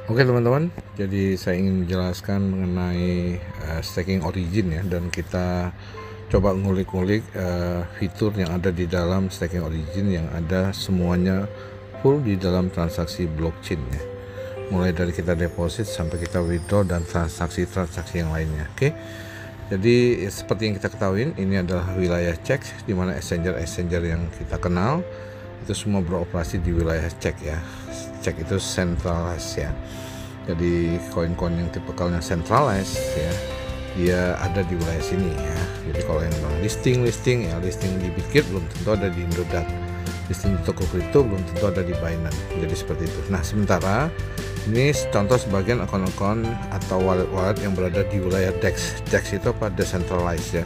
Oke teman-teman, jadi saya ingin menjelaskan mengenai staking origin ya, dan kita coba ngulik-ngulik fitur yang ada di dalam staking origin yang ada semuanya full di dalam transaksi blockchain ya. Mulai dari kita deposit sampai kita withdraw dan transaksi-transaksi yang lainnya. Oke. Jadi seperti yang kita ketahui, ini adalah wilayah cek di mana exchanger yang kita kenal itu semua beroperasi di wilayah cek ya. Cek itu centralized ya. Jadi koin-koin yang tipikalnya centralized ya, dia ada di wilayah sini ya. Jadi kalau yang listing ya, listing di Bitget belum tentu ada di Indodax, listing di toko kripto belum tentu ada di Binance. Jadi seperti itu. Nah, sementara ini contoh sebagian akun-akun atau wallet-wallet yang berada di wilayah DEX. DEX itu apa? Decentralized ya.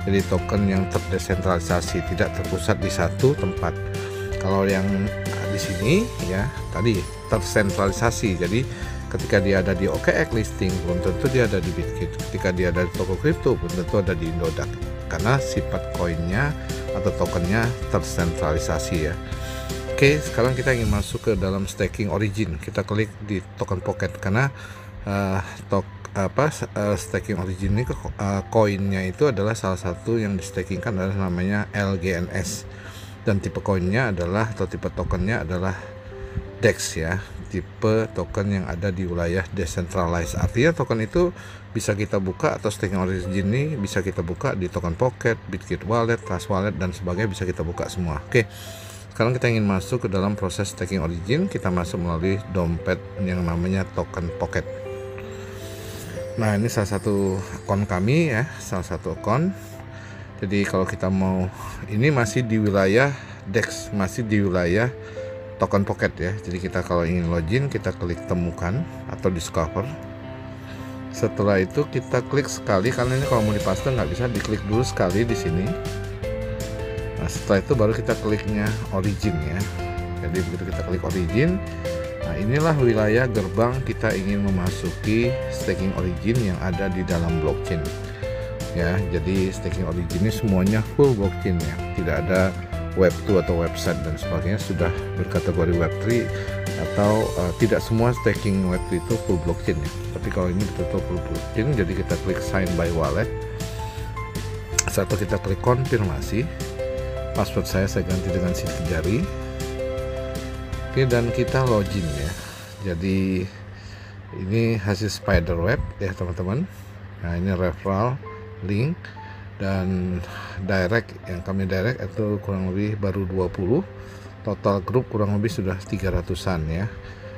Jadi token yang terdesentralisasi, tidak terpusat di satu tempat. Kalau yang di sini ya tadi tersentralisasi. Jadi ketika dia ada di OKX listing belum tentu dia ada di Bitget. Ketika dia ada di toko kripto belum tentu ada di Indodax, karena sifat koinnya atau tokennya tersentralisasi ya. Oke, sekarang kita ingin masuk ke dalam staking origin. Kita klik di token pocket karena staking origin ini koinnya itu adalah salah satu yang di stakingkan adalah namanya LGNS, dan tipe koinnya adalah atau tipe tokennya adalah DEX ya, tipe token yang ada di wilayah decentralized. Artinya token itu bisa kita buka, atau staking origin ini bisa kita buka di token pocket, Bitget wallet, Trust wallet dan sebagainya, bisa kita buka semua. Oke, sekarang kita ingin masuk ke dalam proses staking origin. Kita masuk melalui dompet yang namanya token pocket. Nah, ini salah satu akun kami ya, salah satu akun. Jadi kalau kita mau, ini masih di wilayah DEX, masih di wilayah token pocket ya. Jadi kita kalau ingin login, kita klik temukan atau discover. Setelah itu kita klik sekali, karena ini kalau mau dipaste nggak bisa, diklik dulu sekali di sini. Nah, setelah itu baru kita kliknya origin ya. Jadi begitu kita klik origin, nah inilah wilayah gerbang kita ingin memasuki staking origin yang ada di dalam blockchain ya. Jadi staking origin ini semuanya full blockchain ya, tidak ada Web 2 atau website dan sebagainya, sudah berkategori Web 3 atau tidak semua staking Web 3 itu full blockchain ya. Tapi kalau ini betul-betul full blockchain, jadi kita klik sign by wallet. Satu kita klik konfirmasi. Password saya ganti dengan sidik jari. Oke, dan kita login ya. Jadi ini hasil spiderweb ya teman-teman. Nah, ini referral link dan direct, yang kami direct itu kurang lebih baru 20, total grup kurang lebih sudah 300-an ya.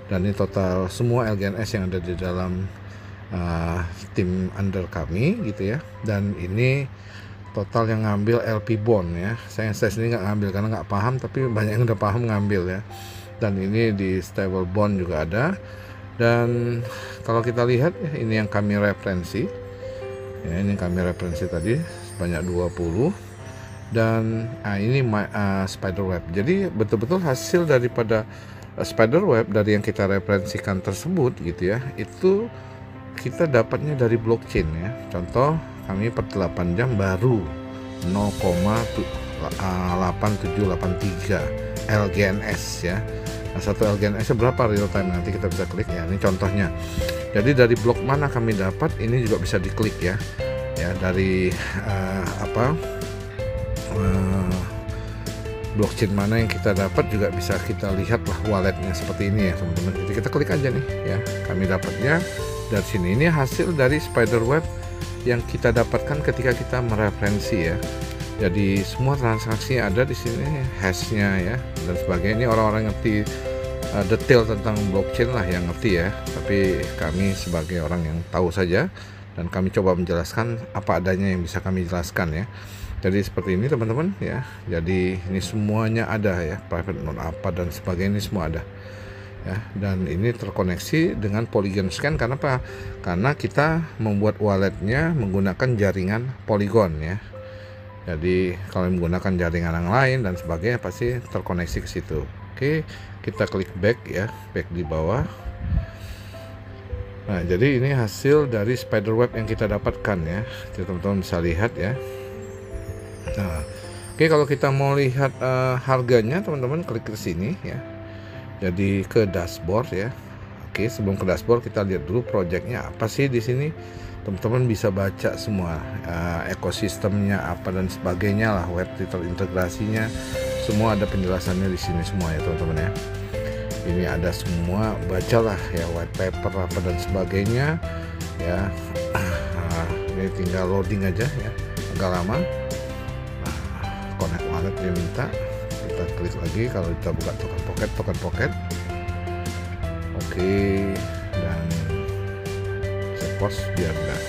Dan ini total semua LGNS yang ada di dalam tim under kami gitu ya. Dan ini total yang ngambil LP bond ya. Saya sendiri nggak ngambil karena nggak paham, tapi banyak yang udah paham ngambil ya. Dan ini di stable bond juga ada. Dan kalau kita lihat ya, ini yang kami referensi ya, ini kami referensi tadi banyak 20. Dan ini spiderweb. Jadi betul-betul hasil daripada spiderweb dari yang kita referensikan tersebut gitu ya, itu kita dapatnya dari blockchain ya. Contoh, kami per 8 jam baru 0,8783 LGNS ya. Nah, satu LGNS berapa real time, nanti kita bisa klik ya. Ini contohnya. Jadi dari blok mana kami dapat, ini juga bisa diklik ya. Ya, dari blockchain mana yang kita dapat juga bisa kita lihat lah walletnya seperti ini ya teman-teman. Jadi kita klik aja nih ya, kami dapatnya dari sini. Ini hasil dari spiderweb yang kita dapatkan ketika kita mereferensi ya. Jadi semua transaksi ada di sini, hashnya ya dan sebagainya. Ini orang-orang ngerti detail tentang blockchain lah yang ngerti ya. Tapi kami sebagai orang yang tahu saja, dan kami coba menjelaskan apa adanya yang bisa kami jelaskan ya. Jadi seperti ini teman-teman ya. Jadi ini semuanya ada ya, private node apa dan sebagainya, ini semua ada ya. Dan ini terkoneksi dengan Polygon Scan. Karena apa? Karena kita membuat walletnya menggunakan jaringan Polygon ya. Jadi kalau menggunakan jaringan yang lain dan sebagainya pasti terkoneksi ke situ. Oke, kita klik back ya, back di bawah. Nah, jadi ini hasil dari spiderweb yang kita dapatkan ya. Jadi teman-teman bisa lihat ya. Nah, oke, kalau kita mau lihat harganya, teman-teman klik ke sini ya. Jadi ke dashboard ya, Oke, sebelum ke dashboard kita lihat dulu projectnya apa sih di sini. Teman-teman bisa baca semua ekosistemnya apa dan sebagainya lah, web terintegrasinya, semua ada penjelasannya di sini semua ya teman-teman ya. Ini ada semua, bacalah ya white paper apa dan sebagainya ya. Ini tinggal loading aja ya, agak lama. Connect wallet dia minta, kita klik lagi. Kalau kita buka token pocket, oke, dan saya post biar enggak.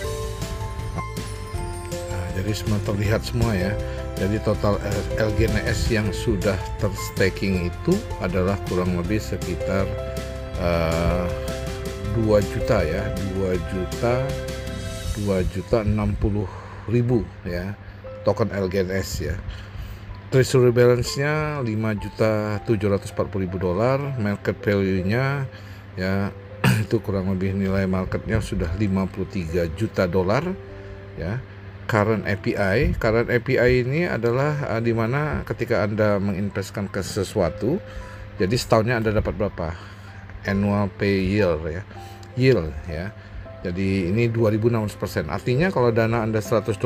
Nah, jadi semua terlihat semua ya. Jadi total LGNS yang sudah terstaking itu adalah kurang lebih sekitar 2 juta ya, 2.060.000 ya token LGNS ya. Treasury balance-nya $5.740.000, market value-nya ya itu kurang lebih nilai marketnya sudah $53 juta ya. Current API ini adalah dimana ketika Anda menginvestkan ke sesuatu, jadi setahunnya Anda dapat berapa? Annual pay yield ya. Jadi ini 2.600%. Artinya kalau dana Anda $100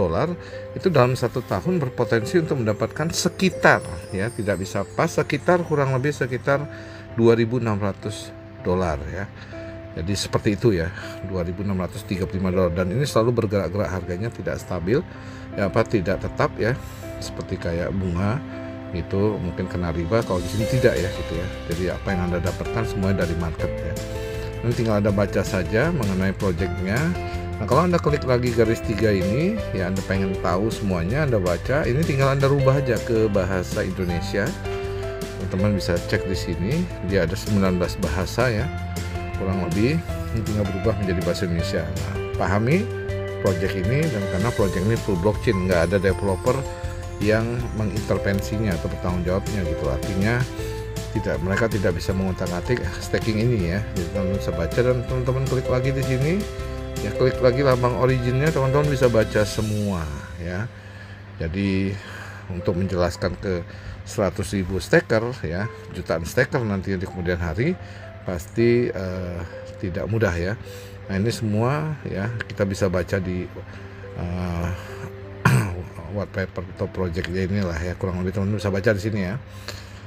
itu dalam 1 tahun berpotensi untuk mendapatkan sekitar ya, tidak bisa pas, sekitar kurang lebih sekitar $2.600 ya. Jadi seperti itu ya, $2.635, dan ini selalu bergerak-gerak, harganya tidak stabil ya, tidak tetap ya, seperti kayak bunga itu mungkin kena riba, kalau di sini tidak ya gitu ya. Jadi apa yang Anda dapatkan semuanya dari market ya. Ini tinggal Anda baca saja mengenai projectnya. Nah, kalau Anda klik lagi garis 3 ini ya, Anda pengen tahu semuanya, Anda baca. Ini tinggal Anda rubah aja ke bahasa Indonesia. Teman-teman bisa cek di sini, dia ada 19 bahasa ya, kurang lebih. Ini tinggal berubah menjadi bahasa Indonesia. Nah, pahami project ini, dan karena project ini full blockchain, nggak ada developer yang mengintervensinya atau bertanggung jawabnya gitu. Artinya mereka tidak bisa mengutak-atik staking ini ya. Jadi teman-teman bisa baca, dan teman-teman klik lagi di sini ya, klik lagi lambang originnya, teman-teman bisa baca semua ya. Jadi untuk menjelaskan ke 100.000 staker ya, jutaan staker nanti di kemudian hari, pasti tidak mudah ya. Nah, ini semua ya kita bisa baca di white paper atau projectnya inilah ya, kurang lebih teman-teman bisa baca di sini ya.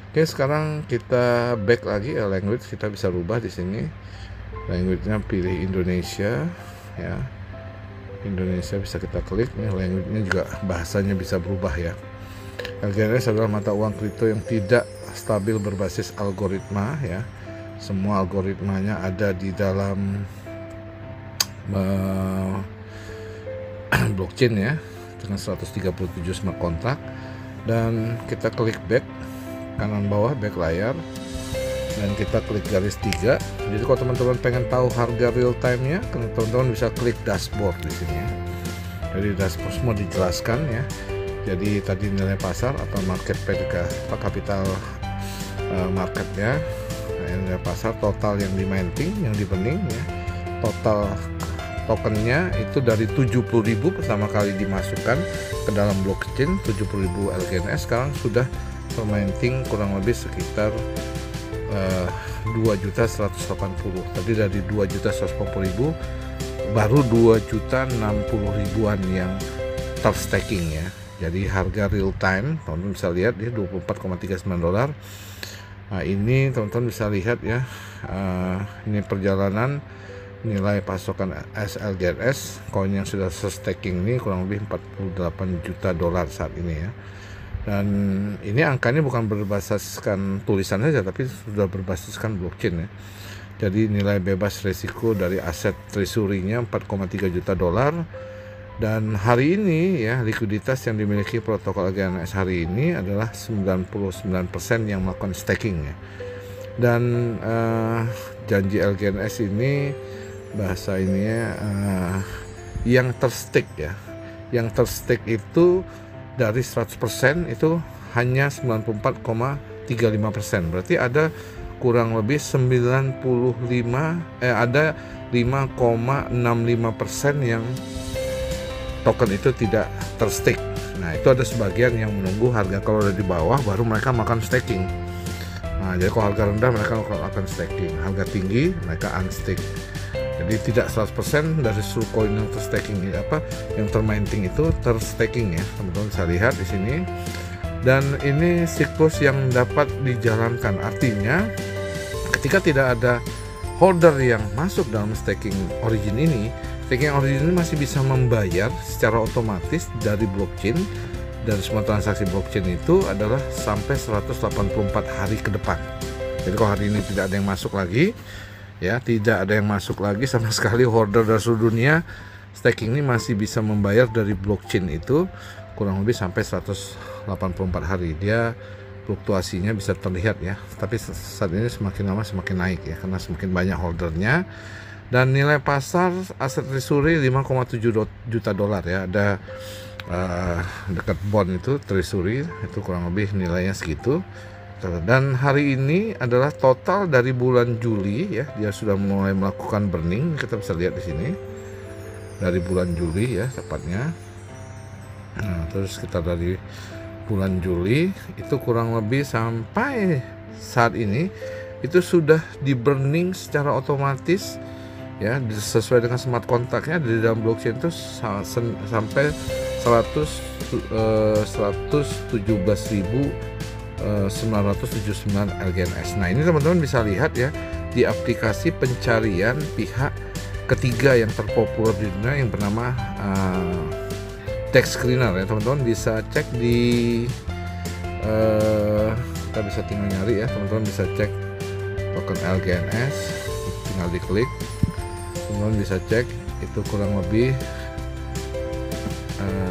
Oke, sekarang kita back lagi ya, language kita bisa rubah di sini. Language-nya pilih Indonesia ya. Indonesia bisa kita klik nih, language-nya juga bahasanya bisa berubah ya. LGNS adalah mata uang kripto yang tidak stabil berbasis algoritma ya. Semua algoritmanya ada di dalam blockchain ya, dengan 137 smart contract. Dan kita klik back kanan bawah, back layar, dan kita klik garis 3. Jadi kalau teman-teman pengen tahu harga real time-nya, teman-teman bisa klik dashboard di sini ya. Jadi dashboard semua dijelaskan ya. Jadi tadi nilai pasar atau market capital marketnya, nilai pasar total yang di-minting, yang di-burning ya. Total tokennya itu dari 70.000 pertama kali dimasukkan ke dalam blockchain, 70.000 LGNS, sekarang sudah minting kurang lebih sekitar 2.180.000. Tadi dari 2.180.000 baru 2.060.000-an yang terstaking ya. Jadi harga real time teman-teman bisa lihat dia $24,39. Nah, ini teman-teman bisa lihat ya, ini perjalanan nilai pasokan SLGNS koin yang sudah staking ini kurang lebih $48 juta saat ini ya. Dan ini angkanya bukan berbasiskan tulisan saja, tapi sudah berbasiskan blockchain ya. Jadi nilai bebas risiko dari aset treasury-nya $4,3 juta. Dan hari ini ya, likuiditas yang dimiliki protokol LGNS hari ini adalah 99% yang melakukan staking ya. Dan janji LGNS ini, bahasa ini ya, yang terstake ya. Yang terstake itu dari 100% itu hanya 94,35%. Berarti ada kurang lebih 5,65% yang token itu tidak terstake. Nah, itu ada sebagian yang menunggu harga kalau udah di bawah baru mereka makan staking. Nah, jadi kalau harga rendah mereka akan staking, harga tinggi mereka unstake. Jadi tidak 100% dari seluruh koin yang terstaking yang terminting itu terstaking ya. Teman-teman bisa lihat di sini. Dan ini siklus yang dapat dijalankan. Artinya ketika tidak ada holder yang masuk dalam staking origin ini masih bisa membayar secara otomatis dari blockchain, dan semua transaksi blockchain itu adalah sampai 184 hari ke depan. Jadi kalau hari ini tidak ada yang masuk lagi ya, tidak ada yang masuk lagi sama sekali holder dari seluruh dunia, staking ini masih bisa membayar dari blockchain itu kurang lebih sampai 184 hari. Dia fluktuasinya bisa terlihat ya, tapi saat ini semakin lama semakin naik ya, karena semakin banyak holdernya. Dan nilai pasar aset treasury 5,7 juta dolar ya. Ada dekat bond itu treasury itu kurang lebih nilainya segitu. Dan hari ini adalah total dari bulan Juli ya, dia sudah mulai melakukan burning. Kita bisa lihat di sini dari bulan Juli ya tepatnya. Nah, terus kita dari bulan Juli itu kurang lebih sampai saat ini itu sudah di burning secara otomatis ya, sesuai dengan smart contract-nya di dalam blockchain itu sampai 117.979 LGNS. Nah, ini teman-teman bisa lihat ya di aplikasi pencarian pihak ketiga yang terpopuler di dunia yang bernama Dex Screener ya. Teman-teman bisa cek di kita bisa tinggal nyari ya, teman-teman bisa cek token LGNS, tinggal diklik, teman-teman bisa cek itu kurang lebih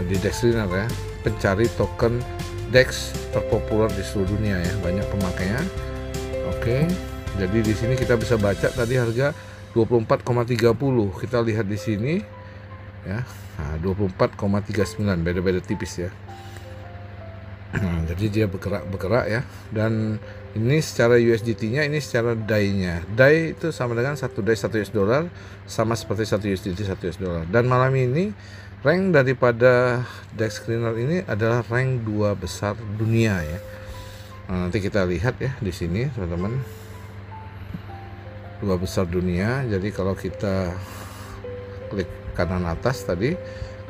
di Dex Screener ya, pencari token DEX terpopuler di seluruh dunia ya, banyak pemakainya. Oke, jadi di sini kita bisa baca tadi harga 24,30, kita lihat di sini ya. Nah, 24,39, beda-beda tipis ya. Nah, jadi dia bergerak ya. Dan ini secara USDT-nya, ini secara DAI-nya. DAI itu sama dengan 1 DAI 1 US dollar, sama seperti 1 USDT 1 US dollar. Dan malam ini rank daripada Dex Screener ini adalah rank 2 besar dunia ya. Nah, nanti kita lihat ya di sini teman-teman, 2 besar dunia. Jadi kalau kita klik kanan atas tadi,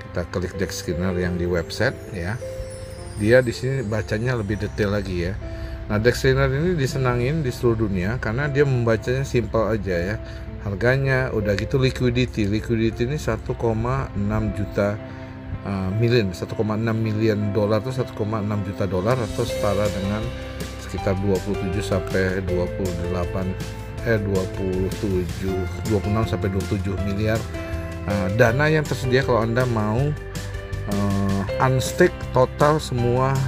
kita klik Dex Screener yang di website ya, dia di sini bacanya lebih detail lagi ya. Nah, Dex Screener ini disenangin di seluruh dunia karena dia membacanya simple aja ya. Harganya udah gitu, liquidity ini 1,6 juta million, 1,6 million dolar itu 1,6 juta dolar atau setara dengan sekitar 26 sampai 27 miliar dana yang tersedia kalau Anda mau unstake total semua